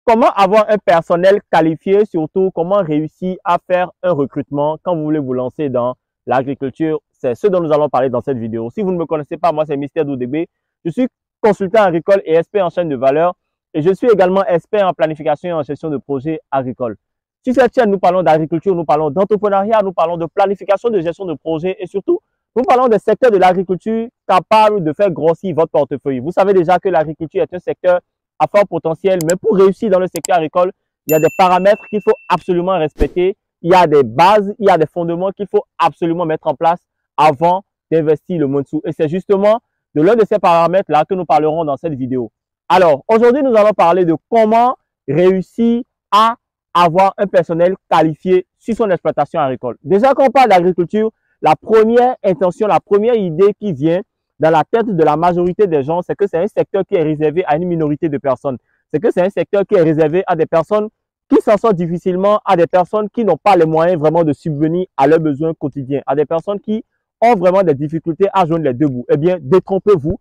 comment avoir un personnel qualifié, surtout comment réussir à faire un recrutement quand vous voulez vous lancer dans l'agriculture. C'est ce dont nous allons parler dans cette vidéo. Si vous ne me connaissez pas, moi c'est Mister Doudébé. Je suis consultant agricole et expert en chaîne de valeur et je suis également expert en planification et en gestion de projets agricoles. Sur cette chaîne, nous parlons d'agriculture, nous parlons d'entrepreneuriat, nous parlons de planification, de gestion de projets et surtout, nous parlons des secteurs de l'agriculture capables de faire grossir votre portefeuille. Vous savez déjà que l'agriculture est un secteur à fort potentiel, mais pour réussir dans le secteur agricole, il y a des paramètres qu'il faut absolument respecter, il y a des bases, il y a des fondements qu'il faut absolument mettre en place avant d'investir le moins de sous. Et c'est justement de l'un de ces paramètres-là que nous parlerons dans cette vidéo. Alors, aujourd'hui, nous allons parler de comment réussir à avoir un personnel qualifié sur son exploitation agricole. Déjà, quand on parle d'agriculture, la première intention, la première idée qui vient dans la tête de la majorité des gens, c'est que c'est un secteur qui est réservé à une minorité de personnes. C'est que c'est un secteur qui est réservé à des personnes qui s'en sortent difficilement, à des personnes qui n'ont pas les moyens vraiment de subvenir à leurs besoins quotidiens, à des personnes qui ont vraiment des difficultés à joindre les deux bouts. Eh bien, détrompez-vous,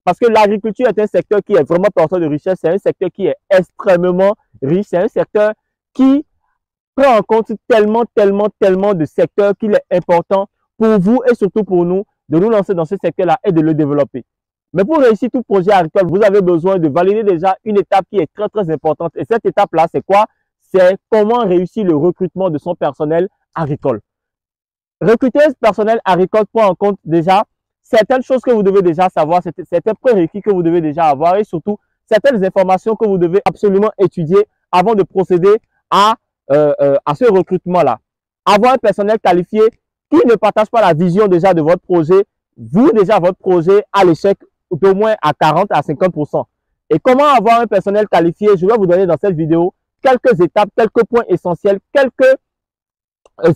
parce que l'agriculture est un secteur qui est vraiment porteur de richesse, c'est un secteur qui est extrêmement riche, c'est un secteur qui prend en compte tellement de secteurs qu'il est important pour vous et surtout pour nous de nous lancer dans ce secteur-là et de le développer. Mais pour réussir tout projet agricole, vous avez besoin de valider déjà une étape qui est très importante. Et cette étape-là, c'est quoi? C'est comment réussir le recrutement de son personnel agricole. Recruter ce personnel agricole prend en compte déjà certaines choses que vous devez déjà savoir, certains prérequis que vous devez déjà avoir et surtout certaines informations que vous devez absolument étudier avant de procéder à ce recrutement-là. Avoir un personnel qualifié qui ne partage pas la vision déjà de votre projet, vous déjà votre projet à l'échec d'au moins à 40 à 50%. Et comment avoir un personnel qualifié? Je vais vous donner dans cette vidéo quelques étapes, quelques points essentiels, quelques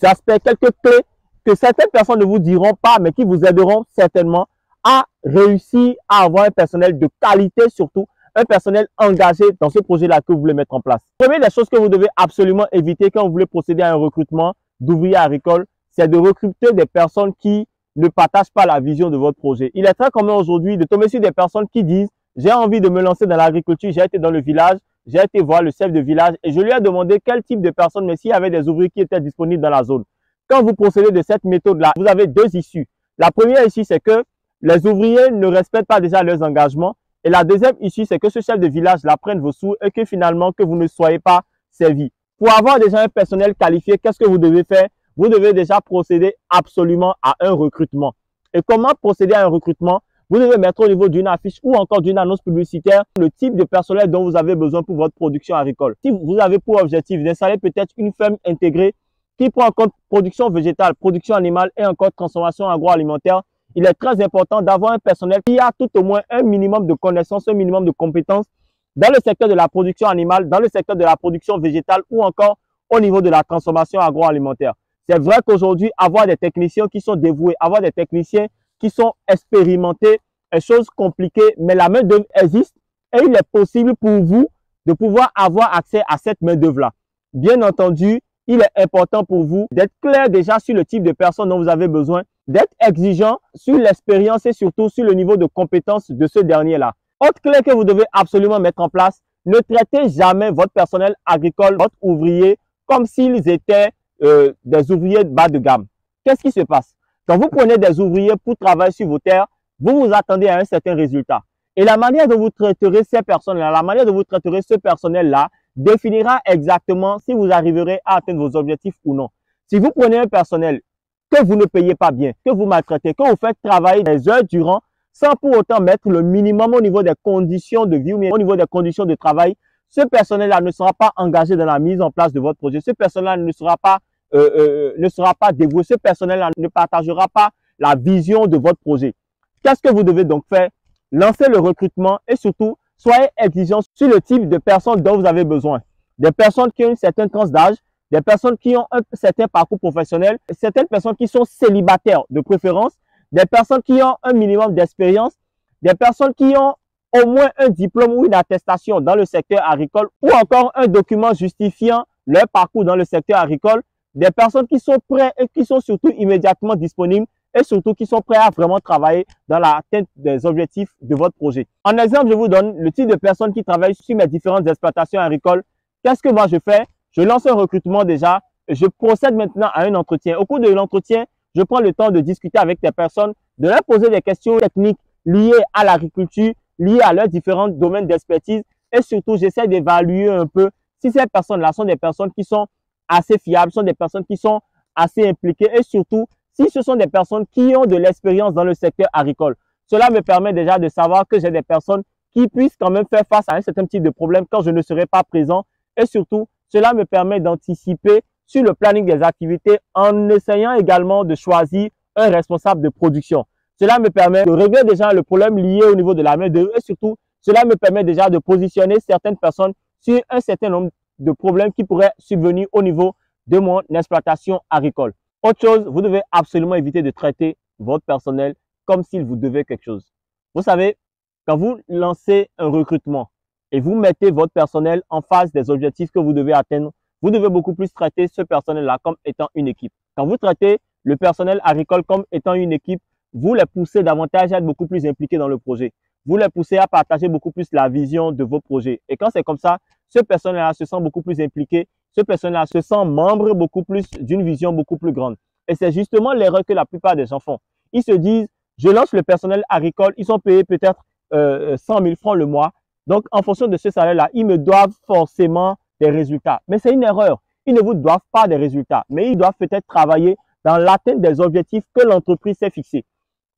aspects, quelques clés que certaines personnes ne vous diront pas, mais qui vous aideront certainement à réussir à avoir un personnel de qualité, surtout un personnel engagé dans ce projet-là que vous voulez mettre en place. Première des choses que vous devez absolument éviter quand vous voulez procéder à un recrutement d'ouvriers agricoles, c'est de recruter des personnes qui ne partagent pas la vision de votre projet. Il est très commun aujourd'hui de tomber sur des personnes qui disent « j'ai envie de me lancer dans l'agriculture, j'ai été dans le village, j'ai été voir le chef de village et je lui ai demandé quel type de personnes, mais s'il y avait des ouvriers qui étaient disponibles dans la zone. » Quand vous procédez de cette méthode-là, vous avez deux issues. La première issue, c'est que les ouvriers ne respectent pas déjà leurs engagements. Et la deuxième issue, c'est que ce chef de village-là prenne vos sous et que finalement, que vous ne soyez pas servi. Pour avoir déjà un personnel qualifié, qu'est-ce que vous devez faire? Vous devez déjà procéder absolument à un recrutement. Et comment procéder à un recrutement? Vous devez mettre au niveau d'une affiche ou encore d'une annonce publicitaire le type de personnel dont vous avez besoin pour votre production agricole. Si vous avez pour objectif d'installer peut-être une ferme intégrée qui prend en compte production végétale, production animale et encore transformation agroalimentaire, il est très important d'avoir un personnel qui a tout au moins un minimum de connaissances, un minimum de compétences dans le secteur de la production animale, dans le secteur de la production végétale ou encore au niveau de la transformation agroalimentaire. C'est vrai qu'aujourd'hui, avoir des techniciens qui sont dévoués, avoir des techniciens qui sont expérimentés est chose compliquée, mais la main-d'œuvre existe et il est possible pour vous de pouvoir avoir accès à cette main-d'œuvre-là. Bien entendu, il est important pour vous d'être clair déjà sur le type de personnes dont vous avez besoin, d'être exigeant sur l'expérience et surtout sur le niveau de compétence de ce dernier-là. Autre clé que vous devez absolument mettre en place, ne traitez jamais votre personnel agricole, votre ouvrier, comme s'ils étaient des ouvriers bas de gamme. Qu'est-ce qui se passe? Quand vous prenez des ouvriers pour travailler sur vos terres, vous vous attendez à un certain résultat. Et la manière dont vous traiterez ces personnes-là, la manière dont vous traiterez ce personnel-là, définira exactement si vous arriverez à atteindre vos objectifs ou non. Si vous prenez un personnel que vous ne payez pas bien, que vous maltraitez, que vous faites travailler des heures durant, sans pour autant mettre le minimum au niveau des conditions de vie ou au niveau des conditions de travail, ce personnel-là ne sera pas engagé dans la mise en place de votre projet. Ce personnel-là ne sera pas dévoué. Ce personnel-là ne partagera pas la vision de votre projet. Qu'est-ce que vous devez donc faire? Lancez le recrutement et surtout, soyez exigeants sur le type de personnes dont vous avez besoin. Des personnes qui ont une certaine tranche d'âge, des personnes qui ont un certain parcours professionnel, certaines personnes qui sont célibataires de préférence, des personnes qui ont un minimum d'expérience, des personnes qui ont au moins un diplôme ou une attestation dans le secteur agricole ou encore un document justifiant leur parcours dans le secteur agricole, des personnes qui sont prêtes et qui sont surtout immédiatement disponibles et surtout qui sont prêts à vraiment travailler dans l'atteinte des objectifs de votre projet. En exemple, je vous donne le type de personnes qui travaillent sur mes différentes exploitations agricoles. Qu'est-ce que moi je fais? Je lance un recrutement déjà. Je procède maintenant à un entretien. Au cours de l'entretien, je prends le temps de discuter avec des personnes, de leur poser des questions techniques liées à l'agriculture, liées à leurs différents domaines d'expertise. Et surtout, j'essaie d'évaluer un peu si ces personnes-là sont des personnes qui sont assez fiables, sont des personnes qui sont assez impliquées et surtout, si ce sont des personnes qui ont de l'expérience dans le secteur agricole. Cela me permet déjà de savoir que j'ai des personnes qui puissent quand même faire face à un certain type de problème quand je ne serai pas présent. Et surtout, cela me permet d'anticiper sur le planning des activités en essayant également de choisir un responsable de production. Cela me permet de régler déjà le problème lié au niveau de la main-d'œuvre et surtout, cela me permet déjà de positionner certaines personnes sur un certain nombre de problèmes qui pourraient subvenir au niveau de mon exploitation agricole. Autre chose, vous devez absolument éviter de traiter votre personnel comme s'il vous devait quelque chose. Vous savez, quand vous lancez un recrutement et vous mettez votre personnel en face des objectifs que vous devez atteindre, vous devez beaucoup plus traiter ce personnel-là comme étant une équipe. Quand vous traitez le personnel agricole comme étant une équipe, vous les poussez davantage à être beaucoup plus impliqués dans le projet. Vous les poussez à partager beaucoup plus la vision de vos projets. Et quand c'est comme ça, ce personnel-là se sent beaucoup plus impliqué, ce personnel-là se sent membre beaucoup plus d'une vision beaucoup plus grande. Et c'est justement l'erreur que la plupart des gens font. Ils se disent, je lance le personnel agricole, ils sont payés peut-être 100 000 francs le mois. Donc, en fonction de ce salaire-là, ils me doivent forcément des résultats. Mais c'est une erreur. Ils ne vous doivent pas des résultats, mais ils doivent peut-être travailler dans l'atteinte des objectifs que l'entreprise s'est fixés.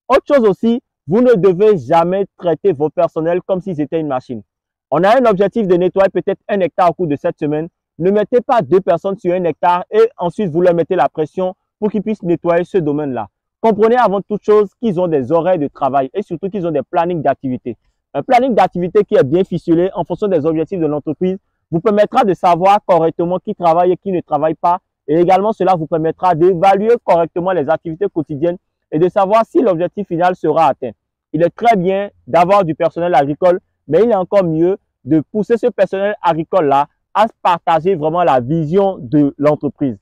Autre chose aussi, vous ne devez jamais traiter vos personnels comme si c'était une machine. On a un objectif de nettoyer peut-être 1 hectare au cours de cette semaine. Ne mettez pas 2 personnes sur 1 hectare et ensuite vous leur mettez la pression pour qu'ils puissent nettoyer ce domaine-là. Comprenez avant toute chose qu'ils ont des horaires de travail et surtout qu'ils ont des plannings d'activité. Un planning d'activité qui est bien ficelé en fonction des objectifs de l'entreprise vous permettra de savoir correctement qui travaille et qui ne travaille pas. Et également, cela vous permettra d'évaluer correctement les activités quotidiennes et de savoir si l'objectif final sera atteint. Il est très bien d'avoir du personnel agricole, mais il est encore mieux de pousser ce personnel agricole-là à partager vraiment la vision de l'entreprise.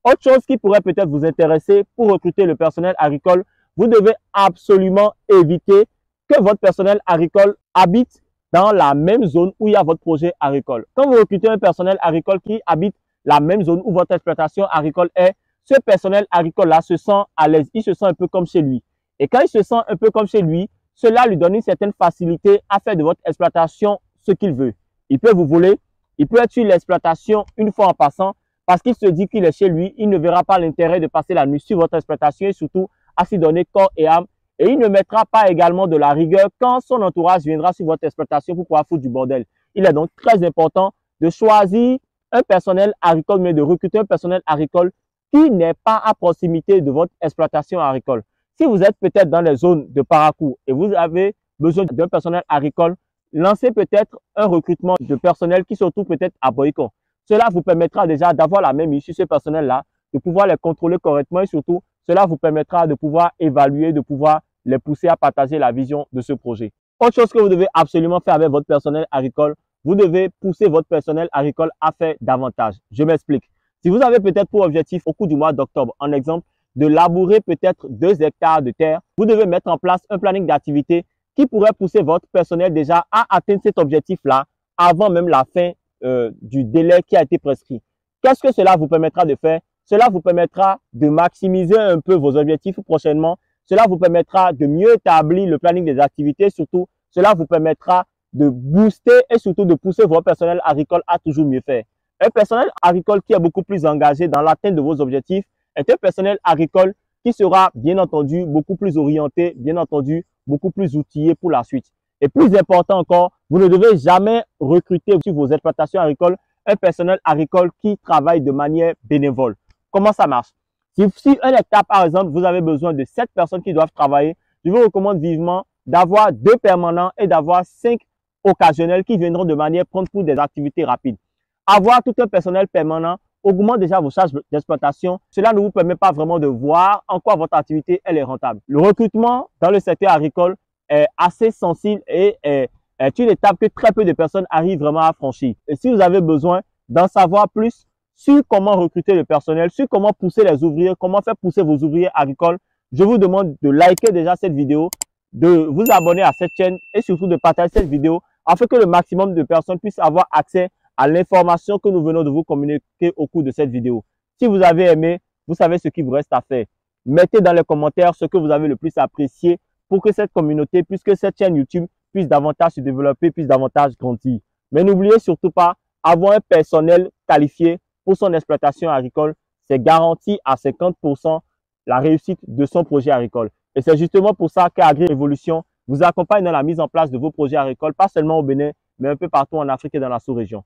Autre chose qui pourrait peut-être vous intéresser pour recruter le personnel agricole, vous devez absolument éviter que votre personnel agricole habite dans la même zone où il y a votre projet agricole. Quand vous recrutez un personnel agricole qui habite la même zone où votre exploitation agricole est, ce personnel agricole-là se sent à l'aise, il se sent un peu comme chez lui. Et quand il se sent un peu comme chez lui, cela lui donne une certaine facilité à faire de votre exploitation ce qu'il veut. Il peut vous voler, il peut être sur l'exploitation une fois en passant, parce qu'il se dit qu'il est chez lui, il ne verra pas l'intérêt de passer la nuit sur votre exploitation et surtout à s'y donner corps et âme. Et il ne mettra pas également de la rigueur quand son entourage viendra sur votre exploitation pour pouvoir foutre du bordel. Il est donc très important de choisir un personnel agricole, mais de recruter un personnel agricole qui n'est pas à proximité de votre exploitation agricole. Si vous êtes peut-être dans les zones de Parakou et vous avez besoin d'un personnel agricole, lancez peut-être un recrutement de personnel qui se trouve peut-être à Boycon. Cela vous permettra déjà d'avoir la même issue, ce personnel-là, de pouvoir les contrôler correctement et surtout, cela vous permettra de pouvoir évaluer, de pouvoir les pousser à partager la vision de ce projet. Autre chose que vous devez absolument faire avec votre personnel agricole, vous devez pousser votre personnel agricole à faire davantage. Je m'explique. Si vous avez peut-être pour objectif au cours du mois d'octobre, en exemple, de labourer peut-être 2 hectares de terre, vous devez mettre en place un planning d'activité qui pourrait pousser votre personnel déjà à atteindre cet objectif-là avant même la fin du délai qui a été prescrit. Qu'est-ce que cela vous permettra de faire? Cela vous permettra de maximiser un peu vos objectifs prochainement. Cela vous permettra de mieux établir le planning des activités. Surtout, cela vous permettra de booster et surtout de pousser votre personnel agricole à toujours mieux faire. Un personnel agricole qui est beaucoup plus engagé dans l'atteinte de vos objectifs est un personnel agricole qui sera bien entendu beaucoup plus orienté, bien entendu beaucoup plus outillé pour la suite. Et plus important encore, vous ne devez jamais recruter sur vos exploitations agricoles un personnel agricole qui travaille de manière bénévole. Comment ça marche? Si 1 hectare, par exemple, vous avez besoin de 7 personnes qui doivent travailler, je vous recommande vivement d'avoir 2 permanents et d'avoir 5 occasionnels qui viendront de manière prompte pour des activités rapides. Avoir tout un personnel permanent augmente déjà vos charges d'exploitation. Cela ne vous permet pas vraiment de voir en quoi votre activité elle est rentable. Le recrutement dans le secteur agricole est assez sensible et est une étape que très peu de personnes arrivent vraiment à franchir. Et si vous avez besoin d'en savoir plus sur comment recruter le personnel, sur comment pousser les ouvriers, comment faire pousser vos ouvriers agricoles, je vous demande de liker déjà cette vidéo, de vous abonner à cette chaîne et surtout de partager cette vidéo afin que le maximum de personnes puissent avoir accès à l'information que nous venons de vous communiquer au cours de cette vidéo. Si vous avez aimé, vous savez ce qu'il vous reste à faire. Mettez dans les commentaires ce que vous avez le plus apprécié pour que cette communauté, puisque cette chaîne YouTube puisse davantage se développer, puisse davantage grandir. Mais n'oubliez surtout pas, avoir un personnel qualifié pour son exploitation agricole, c'est garanti à 50% la réussite de son projet agricole. Et c'est justement pour ça qu'Agri-Révolution vous accompagne dans la mise en place de vos projets agricoles, pas seulement au Bénin, mais un peu partout en Afrique et dans la sous-région.